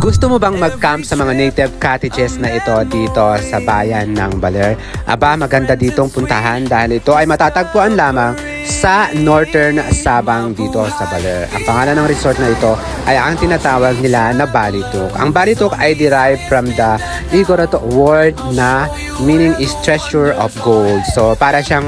Gusto mo bang mag-camp sa mga native cottages na ito dito sa bayan ng Baler? Aba, maganda ditong puntahan dahil ito ay matatagpuan lamang sa Northern Sabang dito sa Baler. Ang pangalan ng resort na ito ay ang tinatawag nila na Balitok. Ang Balitok ay derived from the Igorot word na meaning is treasure of gold. So para siyang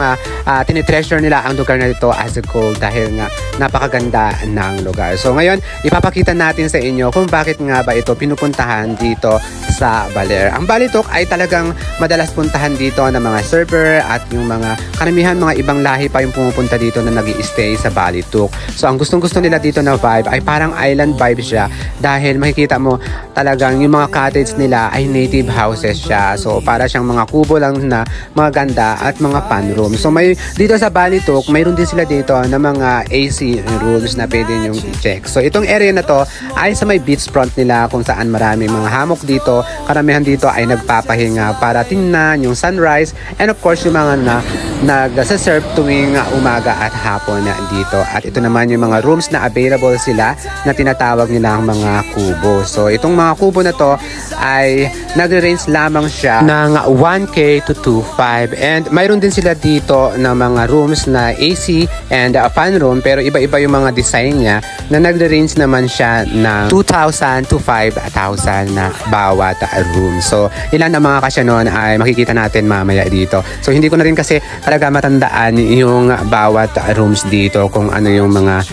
tinitreasure nila ang lugar na ito as a gold dahil nga napakaganda ng lugar. So ngayon, ipapakita natin sa inyo kung bakit nga ba ito pinupuntahan dito sa Baler. Ang Balitok ay talagang madalas puntahan dito ng mga surfer at yung mga karamihan mga ibang lahi pa yung pumupunta dito na nag-i-stay sa Balitok. So ang gustong-gusto nila dito na vibe ay parang island vibe siya dahil makikita mo talagang yung mga cottage nila ay native houses siya. So para siyang mga kubo lang na mga ganda at mga pan room. So may dito sa Balitok, mayroon din sila dito na mga AC rooms na pwede nyong i-check. So itong area na to ay sa may beach front nila kung saan marami mga hammock dito. Karamihan dito ay nagpapahinga para tingnan yung sunrise and of course yung mga nag-serve tuwing umaga at hapon dito. At ito naman yung mga rooms na available sila na tinatawag nilang mga kubo. So itong mga kubo na to ay nagre-range lamang siya ng 1K to 2.5 and mayroon din sila dito na mga rooms na AC and fan room pero iba-iba yung mga design niya na nagre-range naman siya ng 2,000 to 5,000 na bawat room. So ilan ang mga kasya noon ay makikita natin mamaya dito. So hindi ko na rin kasi talaga matandaan yung bawat rooms dito kung ano yung mga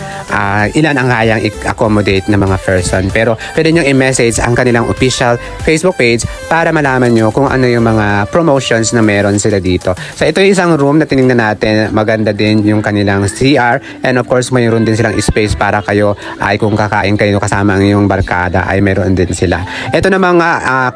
ilan ang kayang i-accommodate na mga person. Pero pwede nyo i-message ang kanilang official Facebook page para malaman nyo kung ano yung mga promotions na meron sila dito. So ito yung isang room na tinignan natin. Maganda din yung kanilang CR and of course mayroon din silang space para kayo ay kung kakain kayo kasama ang iyong barkada ay meron din sila. Ito na mga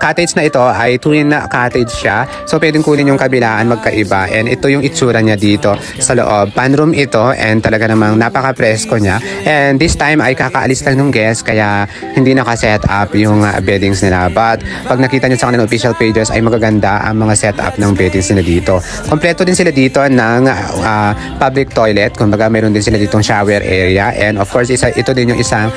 cottage na ito ay twin cottage siya. So pwedeng kunin yung kabilaan magkaiba and ito yung itsura niya dito sa loob. Panroom ito and talaga namang napaka-presko niya. And this time ay kakaalis lang ng guest kaya hindi naka-set up yung beddings nila. But pag nakita nyo sa kanilang official pages ay magaganda ang mga setup ng beddings nila dito. Kompleto din sila dito ng public toilet. Kumbaga meron din sila ditong shower area and of course ito din yung isang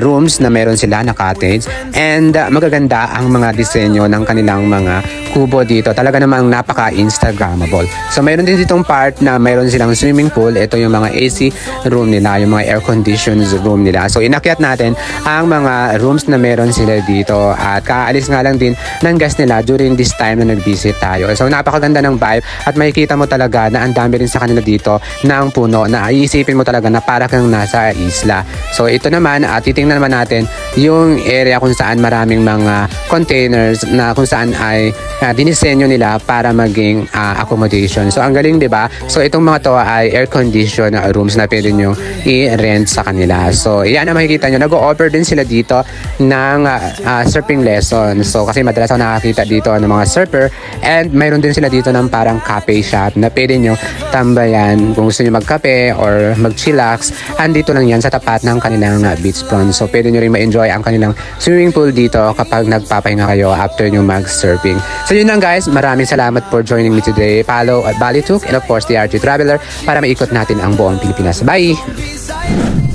rooms na meron sila na cottage and magaganda ang mga disenyo ng kanilang mga kubo dito. Talaga namang napaka-instagrammable. So mayroon din ditong part na mayroon silang swimming pool. Ito yung mga AC room nila, yung mga air conditioned room nila. So inakyat natin ang mga rooms na meron sila dito at kaalis nga lang din ng guest nila during this time na nag-visit tayo. So napakaganda ng vibe at makikita mo talaga na ang dami rin sa kanila dito ng puno na iisipin mo talaga na para kang nasa isla. So ito naman titingnan naman natin yung area kung saan maraming mga containers na kung saan ay dinisenyo nila para maging accommodation. So ang galing, 'di ba? So itong mga to ay air conditioned rooms na pwede nyo i-rent sa kanila. So iyan ang makikita nyo. Nag-o-offer din sila dito ng surfing lesson. So kasi madalas ako nakakita dito ng mga surfer and mayroon din sila dito ng parang cafe shop na pwede nyo tambayan kung gusto nyo magkape or mag-chillax. Andito lang yan sa tapat ng kanilang beach front. So pwede nyo rin ma-enjoy ang kanilang swimming pool dito kapag nagpapahinga kayo after nyo mag-surfing. So yun lang guys, maraming salamat for joining me today. Follow at Balitok and of course the RJ Traveler para maikot natin ang buong Pilipinas. Bye!